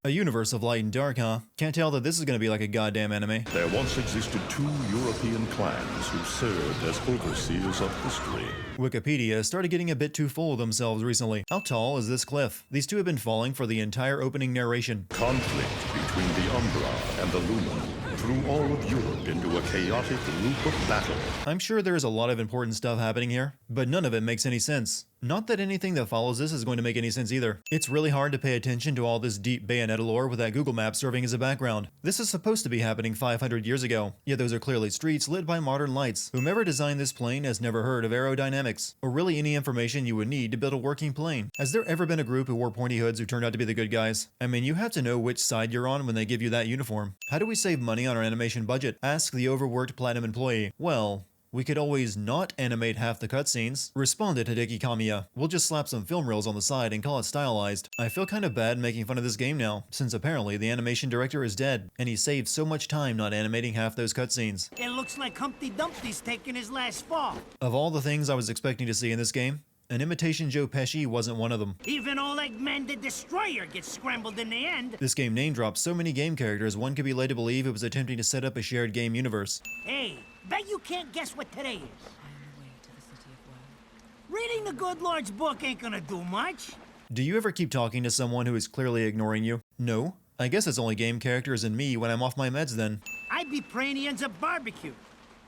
A universe of light and dark, huh? Can't tell that this is gonna be like a goddamn anime. There once existed two European clans who served as overseers of history. Wikipedia started getting a bit too full of themselves recently. How tall is this cliff? These two have been falling for the entire opening narration. Conflict between the Umbra and the Lumen threw all of Europe into a chaotic loop of battle. I'm sure there is a lot of important stuff happening here, but none of it makes any sense. Not that anything that follows this is going to make any sense either. It's really hard to pay attention to all this deep Bayonetta lore with that Google map serving as a background. This is supposed to be happening 500 years ago, yet those are clearly streets lit by modern lights. Whomever designed this plane has never heard of aerodynamics, or really any information you would need to build a working plane. Has there ever been a group who wore pointy hoods who turned out to be the good guys? I mean, you have to know which side you're on when they give you that uniform. How do we save money on our animation budget? Ask the overworked platinum employee. Well, we could always not animate half the cutscenes, responded Hideki Kamiya. We'll just slap some film reels on the side and call it stylized. I feel kind of bad making fun of this game now, since apparently the animation director is dead, and he saved so much time not animating half those cutscenes. It looks like Humpty Dumpty's taking his last fall. Of all the things I was expecting to see in this game, an imitation Joe Pesci wasn't one of them. Even old Eggman the Destroyer gets scrambled in the end. This game name drops so many game characters one could be led to believe it was attempting to set up a shared game universe. Hey, bet you can't guess what today is. I am the way to the city of woe. Reading the good Lord's book ain't gonna do much. Do you ever keep talking to someone who is clearly ignoring you? No? I guess it's only game characters and me when I'm off my meds then. I'd be praying he ends up barbecue.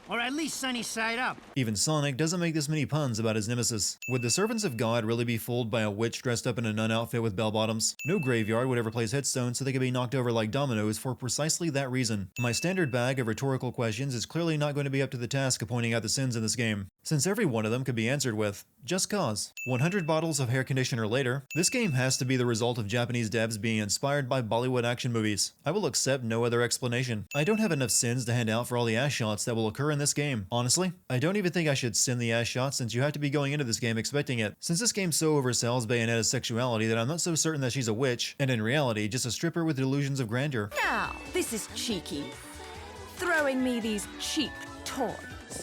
Or at least sunny side up. Even Sonic doesn't make this many puns about his nemesis. Would the servants of God really be fooled by a witch dressed up in a nun outfit with bell-bottoms? No graveyard would ever place headstones so they could be knocked over like dominoes for precisely that reason. My standard bag of rhetorical questions is clearly not going to be up to the task of pointing out the sins in this game, since every one of them could be answered with just cause. 100 bottles of hair conditioner later, this game has to be the result of Japanese devs being inspired by Bollywood action movies. I will accept no other explanation. I don't have enough sins to hand out for all the ass shots that will occur in this game. Honestly, I don't even think I should sin the ass shot since you have to be going into this game expecting it. Since this game so oversells Bayonetta's sexuality that I'm not so certain that she's a witch, and in reality just a stripper with delusions of grandeur. Now, this is cheeky. Throwing me these cheap toys.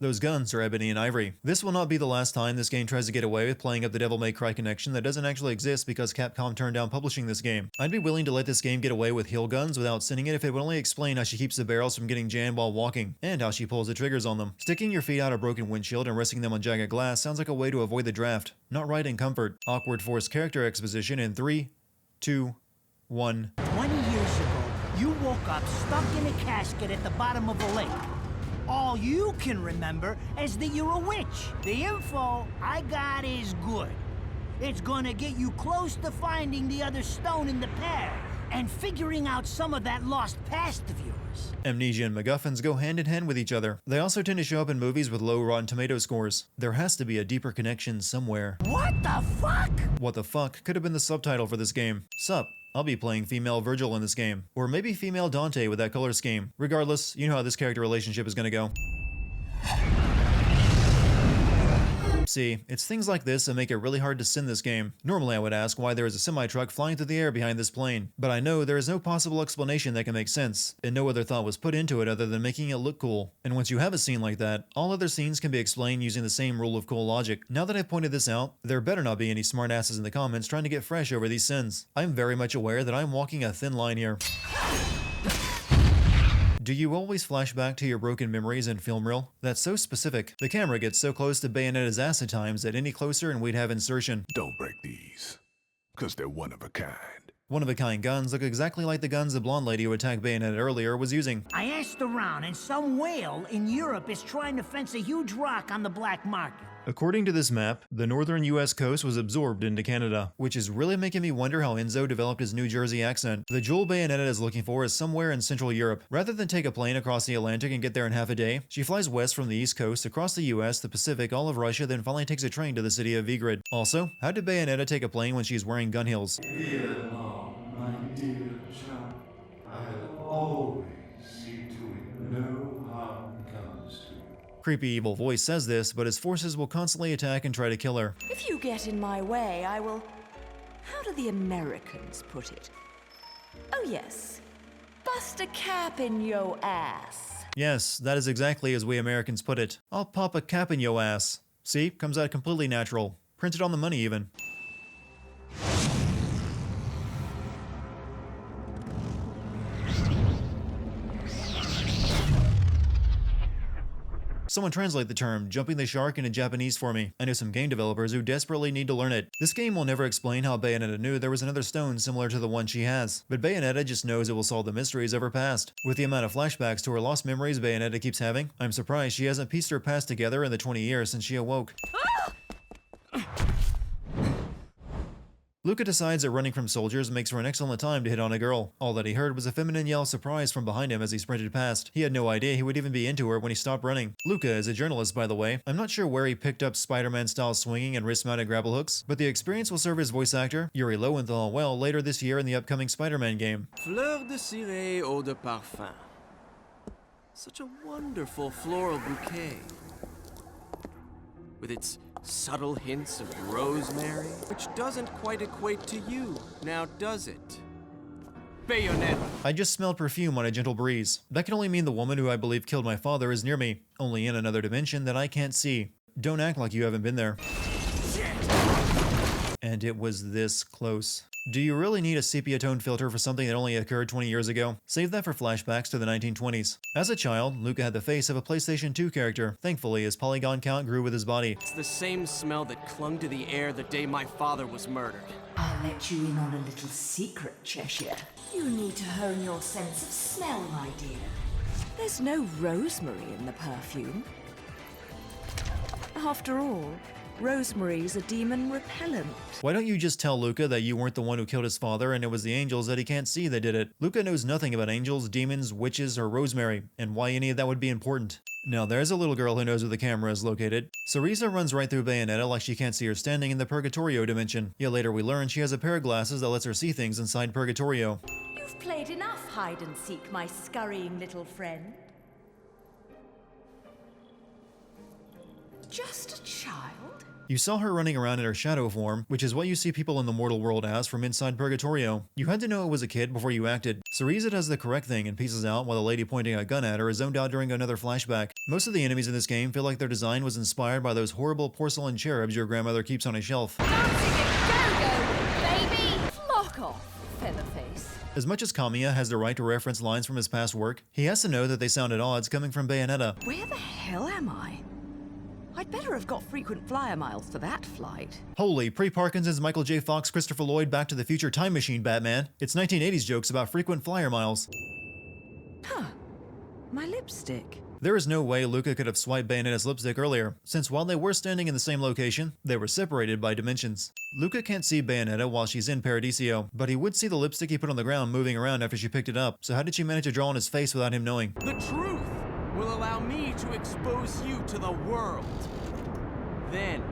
Those guns are ebony and ivory. This will not be the last time this game tries to get away with playing up the Devil May Cry connection that doesn't actually exist because Capcom turned down publishing this game. I'd be willing to let this game get away with hill guns without sinning it if it would only explain how she keeps the barrels from getting jammed while walking, and how she pulls the triggers on them. Sticking your feet out a broken windshield and resting them on jagged glass sounds like a way to avoid the draft. Not right in comfort. Awkward forced character exposition in 3, 2, 1. 20 years ago, you woke up stuck in a casket at the bottom of a lake. All you can remember is that you're a witch. The info I got is good. It's gonna get you close to finding the other stone in the pair and figuring out some of that lost past of yours. Amnesia and MacGuffins go hand in hand with each other. They also tend to show up in movies with low Rotten Tomato scores. There has to be a deeper connection somewhere. What the fuck? What the fuck could have been the subtitle for this game. Sup, I'll be playing female Virgil in this game. Or maybe female Dante with that color scheme. Regardless, you know how this character relationship is gonna go. See, it's things like this that make it really hard to sin this game. Normally I would ask why there is a semi-truck flying through the air behind this plane, but I know there is no possible explanation that can make sense, and no other thought was put into it other than making it look cool. And once you have a scene like that, all other scenes can be explained using the same rule of cool logic. Now that I've pointed this out, there better not be any smartasses in the comments trying to get fresh over these sins. I'm very much aware that I'm walking a thin line here. Do you always flash back to your broken memories in film reel? That's so specific. The camera gets so close to Bayonetta's ass at times that any closer and we'd have insertion. Don't break these, because they're one of a kind. One-of-a-kind guns look exactly like the guns the blonde lady who attacked Bayonetta earlier was using. I asked around, and some whale in Europe is trying to fence a huge rock on the black market. According to this map, the northern US coast was absorbed into Canada, which is really making me wonder how Enzo developed his New Jersey accent. The jewel Bayonetta is looking for is somewhere in Central Europe. Rather than take a plane across the Atlantic and get there in half a day, she flies west from the East Coast, across the US, the Pacific, all of Russia, then finally takes a train to the city of Vigrid. Also, how did Bayonetta take a plane when she's wearing gun heels? My dear child, I'll always see to it no harm comes to you. Creepy evil voice says this, but his forces will constantly attack and try to kill her. If you get in my way, I will... How do the Americans put it? Oh yes, bust a cap in yo ass. Yes, that is exactly as we Americans put it. I'll pop a cap in yo ass. See, comes out completely natural. Printed on the money even. Someone translate the term jumping the shark into Japanese for me. I know some game developers who desperately need to learn it. This game will never explain how Bayonetta knew there was another stone similar to the one she has, but Bayonetta just knows it will solve the mysteries of her past. With the amount of flashbacks to her lost memories Bayonetta keeps having, I'm surprised she hasn't pieced her past together in the 20 years since she awoke. Luka decides that running from soldiers makes for an excellent time to hit on a girl. All that he heard was a feminine yell of surprise from behind him as he sprinted past. He had no idea he would even be into her when he stopped running. Luka is a journalist, by the way. I'm not sure where he picked up Spider-Man-style swinging and wrist-mounted grapple hooks, but the experience will serve his voice actor, Yuri Lowenthal, well later this year in the upcoming Spider-Man game. Fleur de ciré, eau de parfum. Such a wonderful floral bouquet. With its subtle hints of rosemary, which doesn't quite equate to you, now does it? Bayonetta! I just smelled perfume on a gentle breeze. That can only mean the woman who I believe killed my father is near me, only in another dimension that I can't see. Don't act like you haven't been there. And it was this close. Do you really need a sepia-toned filter for something that only occurred 20 years ago? Save that for flashbacks to the 1920s. As a child, Luka had the face of a PlayStation 2 character. Thankfully, his polygon count grew with his body. It's the same smell that clung to the air the day my father was murdered. I'll let you in on a little secret, Cheshire. You need to hone your sense of smell, my dear. There's no rosemary in the perfume. After all, rosemary's a demon repellent. Why don't you just tell Luka that you weren't the one who killed his father and it was the angels that he can't see that did it? Luka knows nothing about angels, demons, witches, or rosemary, and why any of that would be important. Now there's a little girl who knows where the camera is located. Cereza runs right through Bayonetta like she can't see her standing in the Purgatorio dimension. Yet later we learn she has a pair of glasses that lets her see things inside Purgatorio. You've played enough hide and seek, my scurrying little friend. Just a child? You saw her running around in her shadow form, which is what you see people in the mortal world as from inside Purgatorio. You had to know it was a kid before you acted. Cereza does the correct thing and pieces out while the lady pointing a gun at her is zoned out during another flashback. Most of the enemies in this game feel like their design was inspired by those horrible porcelain cherubs your grandmother keeps on a shelf. Baby! Flock off, featherface. As much as Kamiya has the right to reference lines from his past work, he has to know that they sound at odds coming from Bayonetta. Where the hell am I? I'd better have got frequent flyer miles for that flight. Holy, pre-Parkinson's Michael J. Fox, Christopher Lloyd, Back to the Future Time Machine Batman. It's 1980s jokes about frequent flyer miles. Huh. My lipstick. There is no way Luka could have swiped Bayonetta's lipstick earlier, since while they were standing in the same location, they were separated by dimensions. Luka can't see Bayonetta while she's in Paradiso, but he would see the lipstick he put on the ground moving around after she picked it up, so how did she manage to draw on his face without him knowing? The truth will allow me to expose you to the world. Then,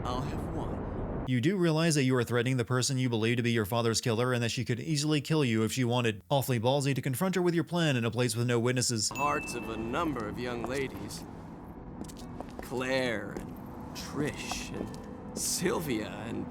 I'll have won. You do realize that you are threatening the person you believe to be your father's killer and that she could easily kill you if she wanted. Awfully ballsy to confront her with your plan in a place with no witnesses. Hearts of a number of young ladies. Claire and Trish and Sylvia and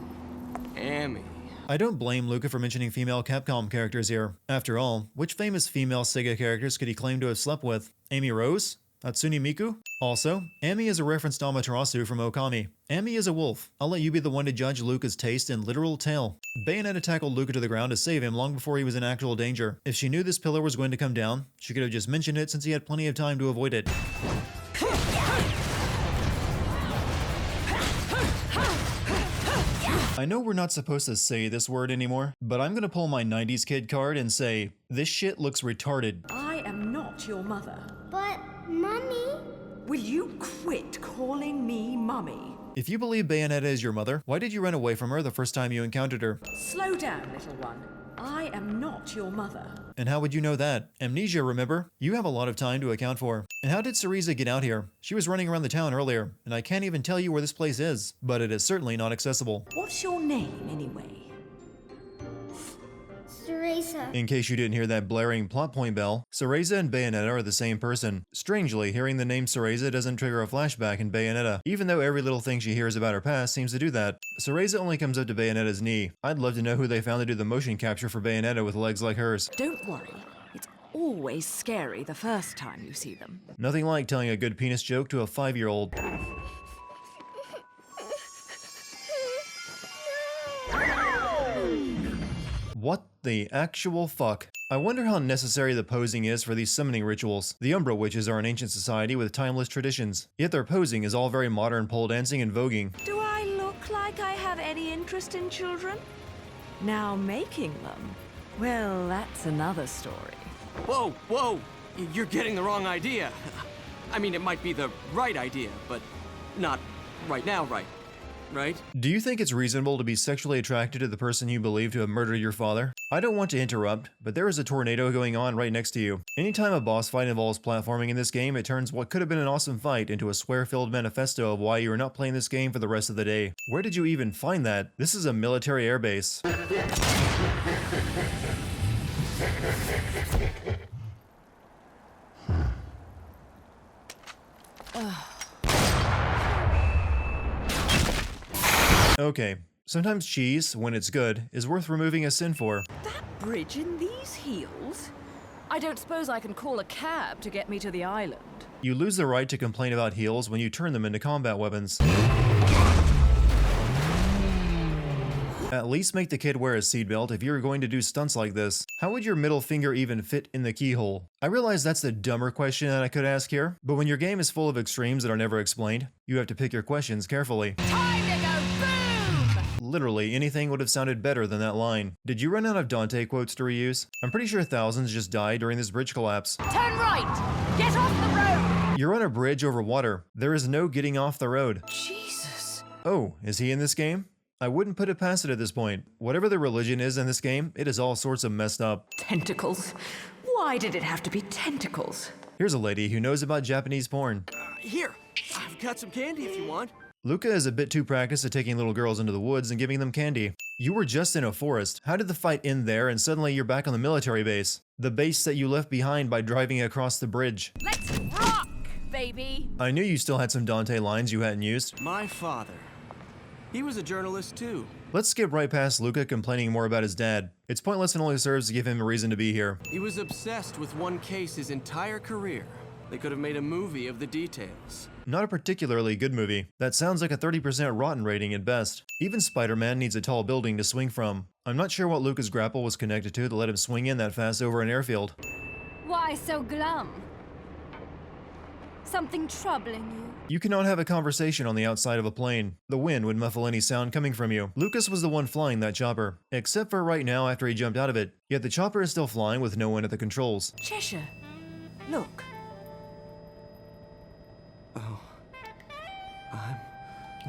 Amy. I don't blame Luka for mentioning female Capcom characters here. After all, which famous female Sega characters could he claim to have slept with? Amy Rose? Hatsune Miku? Also, Amy is a reference to Amaterasu from Okami. Amy is a wolf. I'll let you be the one to judge Luka's taste in literal tail. Bayonetta tackled Luka to the ground to save him long before he was in actual danger. If she knew this pillar was going to come down, she could have just mentioned it since he had plenty of time to avoid it. I know we're not supposed to say this word anymore, but I'm gonna pull my 90s kid card and say, this shit looks retarded. I am not your mother. But, Mummy... Will you quit calling me Mummy? If you believe Bayonetta is your mother, why did you run away from her the first time you encountered her? Slow down, little one. I am not your mother. And how would you know that? Amnesia, remember? You have a lot of time to account for. And how did Cereza get out here? She was running around the town earlier, and I can't even tell you where this place is, but it is certainly not accessible. What's your name, anyway? Cereza. In case you didn't hear that blaring plot point bell, Cereza and Bayonetta are the same person. Strangely, hearing the name Cereza doesn't trigger a flashback in Bayonetta, even though every little thing she hears about her past seems to do that. Cereza only comes up to Bayonetta's knee. I'd love to know who they found to do the motion capture for Bayonetta with legs like hers. Don't worry. It's always scary the first time you see them. Nothing like telling a good penis joke to a 5-year-old. What the actual fuck? I wonder how necessary the posing is for these summoning rituals. The Umbra witches are an ancient society with timeless traditions, yet their posing is all very modern pole dancing and voguing. Do I look like I have any interest in children? Now making them? Well, that's another story. Whoa, whoa! You're getting the wrong idea. I mean, it might be the right idea, but not right now, right? Do you think it's reasonable to be sexually attracted to the person you believe to have murdered your father? I don't want to interrupt, but there is a tornado going on right next to you. Anytime a boss fight involves platforming in this game, it turns what could have been an awesome fight into a swear-filled manifesto of why you are not playing this game for the rest of the day. Where did you even find that? This is a military airbase. Okay, sometimes cheese, when it's good, is worth removing a sin for. That bridge in these heels? I don't suppose I can call a cab to get me to the island. You lose the right to complain about heels when you turn them into combat weapons. At least make the kid wear a seatbelt if you're going to do stunts like this. How would your middle finger even fit in the keyhole? I realize that's the dumber question that I could ask here, but when your game is full of extremes that are never explained, you have to pick your questions carefully. Time to go boom! Literally, anything would have sounded better than that line. Did you run out of Dante quotes to reuse? I'm pretty sure thousands just died during this bridge collapse. Turn right! Get off the road! You're on a bridge over water. There is no getting off the road. Jesus. Oh, is he in this game? I wouldn't put it past it at this point. Whatever the religion is in this game, it is all sorts of messed up. Tentacles? Why did it have to be tentacles? Here's a lady who knows about Japanese porn. Here, I've got some candy if you want. Luka is a bit too practiced at taking little girls into the woods and giving them candy. You were just in a forest. How did the fight end there and suddenly you're back on the military base? The base that you left behind by driving across the bridge. Let's rock, baby! I knew you still had some Dante lines you hadn't used. My father. He was a journalist too. Let's skip right past Luka complaining more about his dad. It's pointless and only serves to give him a reason to be here. He was obsessed with one case his entire career. They could have made a movie of the details. Not a particularly good movie. That sounds like a 30% rotten rating at best. Even Spider-Man needs a tall building to swing from. I'm not sure what Luka's grapple was connected to let him swing in that fast over an airfield. Why so glum? Something troubling you? You cannot have a conversation on the outside of a plane. The wind would muffle any sound coming from you. Lucas was the one flying that chopper. Except for right now after he jumped out of it. Yet the chopper is still flying with no one at the controls. Cheshire, look. Oh, I'm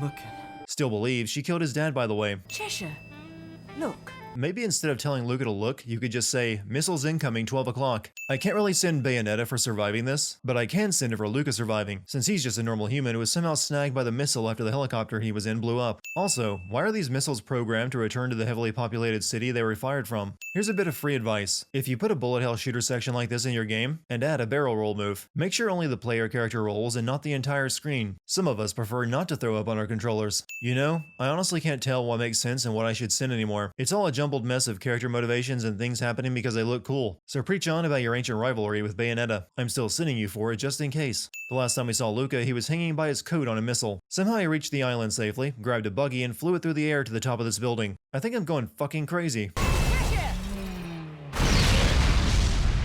looking. Still believes she killed his dad, by the way. Cheshire, look. Maybe instead of telling Luka to look, you could just say, missiles incoming 12 o'clock. I can't really send Bayonetta for surviving this, but I can send it for Luka surviving, since he's just a normal human who was somehow snagged by the missile after the helicopter he was in blew up. Also, why are these missiles programmed to return to the heavily populated city they were fired from? Here's a bit of free advice. If you put a bullet hell shooter section like this in your game, and add a barrel roll move, make sure only the player character rolls and not the entire screen. Some of us prefer not to throw up on our controllers. You know, I honestly can't tell what makes sense and what I should send anymore. It's all a jumbled mess of character motivations and things happening because they look cool. So preach on about your ancient rivalry with Bayonetta. I'm still sending you for it just in case. The last time we saw Luka, he was hanging by his coat on a missile. Somehow he reached the island safely, grabbed a buggy, and flew it through the air to the top of this building. I think I'm going fucking crazy.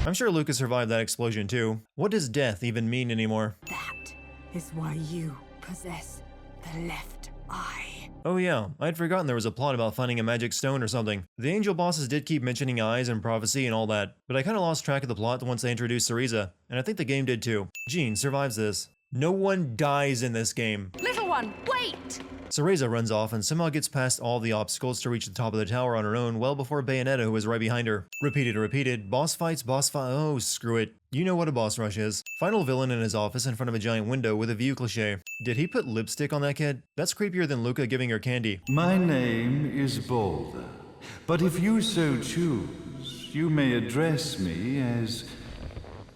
I'm sure Luka survived that explosion too. What does death even mean anymore? That is why you possess the left eye. Oh yeah, I'd forgotten there was a plot about finding a magic stone or something. The angel bosses did keep mentioning eyes and prophecy and all that, but I kinda lost track of the plot once they introduced Syriza, and I think the game did too. Jean survives this. No one dies in this game. Little one, wait! Syriza runs off and somehow gets past all the obstacles to reach the top of the tower on her own well before Bayonetta, who was right behind her. Repeated and repeated, boss fights, oh screw it. You know what a boss rush is. Final villain in his office in front of a giant window with a view cliché. Did he put lipstick on that kid? That's creepier than Luka giving her candy. My name is Boulder, but if you so choose, you may address me as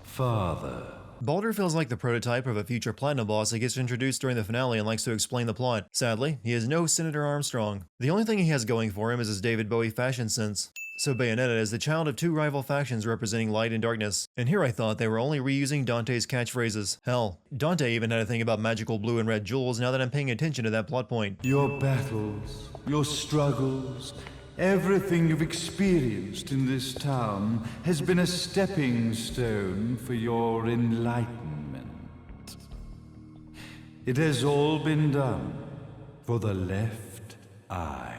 Father. Baldur feels like the prototype of a future Platinum boss that gets introduced during the finale and likes to explain the plot. Sadly, he is no Senator Armstrong. The only thing he has going for him is his David Bowie fashion sense. So Bayonetta is the child of two rival factions representing light and darkness. And here I thought they were only reusing Dante's catchphrases. Hell, Dante even had a thing about magical blue and red jewels now that I'm paying attention to that plot point. Your battles, your struggles, Everything you've experienced in this town has been a stepping stone for your enlightenment. It has all been done for the left eye.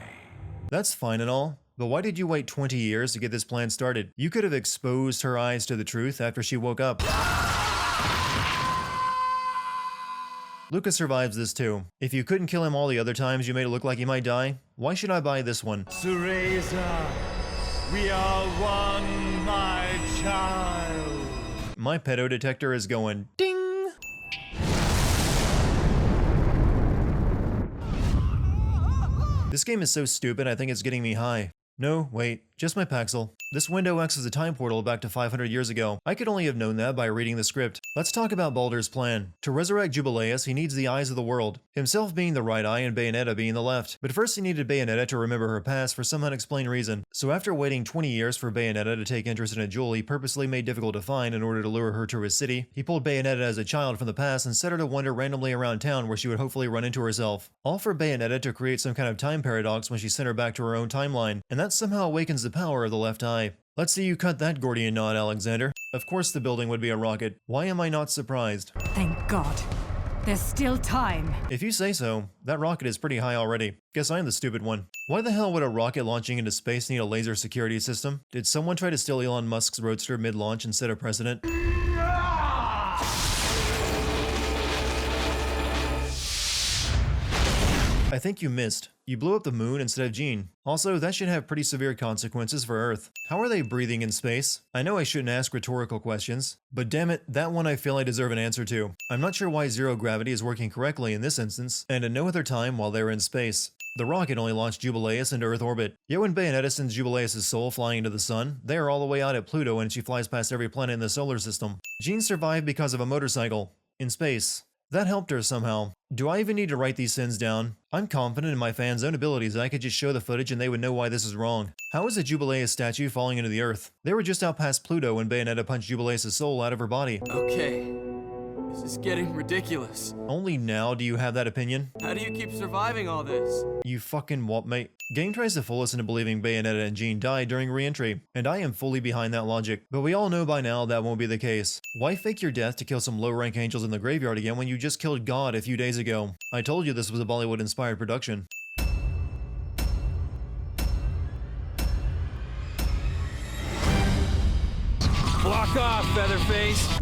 That's fine and all, but why did you wait 20 years to get this plan started? You could have exposed her eyes to the truth after she woke up. Luka survives this too. If you couldn't kill him all the other times you made it look like he might die, why should I buy this one? Cereza, we are one, my child. My pedo detector is going ding! This game is so stupid I think it's getting me high. No, wait, just my Paxil. This window acts as a time portal back to 500 years ago. I could only have known that by reading the script. Let's talk about Baldur's plan. To resurrect Jubileus, he needs the eyes of the world, himself being the right eye and Bayonetta being the left. But first he needed Bayonetta to remember her past for some unexplained reason. So after waiting 20 years for Bayonetta to take interest in a jewel he purposely made difficult to find in order to lure her to his city, he pulled Bayonetta as a child from the past and set her to wander randomly around town where she would hopefully run into herself. All for Bayonetta to create some kind of time paradox when she sent her back to her own timeline, and that somehow awakens the power of the left eye. Let's see you cut that Gordian knot, Alexander. Of course the building would be a rocket. Why am I not surprised? Thank God. There's still time. If you say so, that rocket is pretty high already. Guess I'm the stupid one. Why the hell would a rocket launching into space need a laser security system? Did someone try to steal Elon Musk's roadster mid-launch and set a precedent? I think you missed. You blew up the moon instead of Jean. Also, that should have pretty severe consequences for Earth. How are they breathing in space? I know I shouldn't ask rhetorical questions, but damn it, that one I feel I deserve an answer to. I'm not sure why zero gravity is working correctly in this instance, and at no other time while they were in space. The rocket only launched Jubileus into Earth orbit. Yet when Bayonetta sends Jubileus' soul flying into the sun, they are all the way out at Pluto and she flies past every planet in the solar system. Jean survived because of a motorcycle. In space. That helped her somehow. Do I even need to write these sins down? I'm confident in my fans' own abilities that I could just show the footage and they would know why this is wrong. How is a Jubileus statue falling into the earth? They were just out past Pluto when Bayonetta punched Jubileus' soul out of her body. Okay. This is getting ridiculous. Only now do you have that opinion? How do you keep surviving all this? You fucking what, mate? Game tries to fool us into believing Bayonetta and Jean died during re-entry, and I am fully behind that logic. But we all know by now that won't be the case. Why fake your death to kill some low-rank angels in the graveyard again when you just killed God a few days ago? I told you this was a Bollywood-inspired production. Block off, Featherface!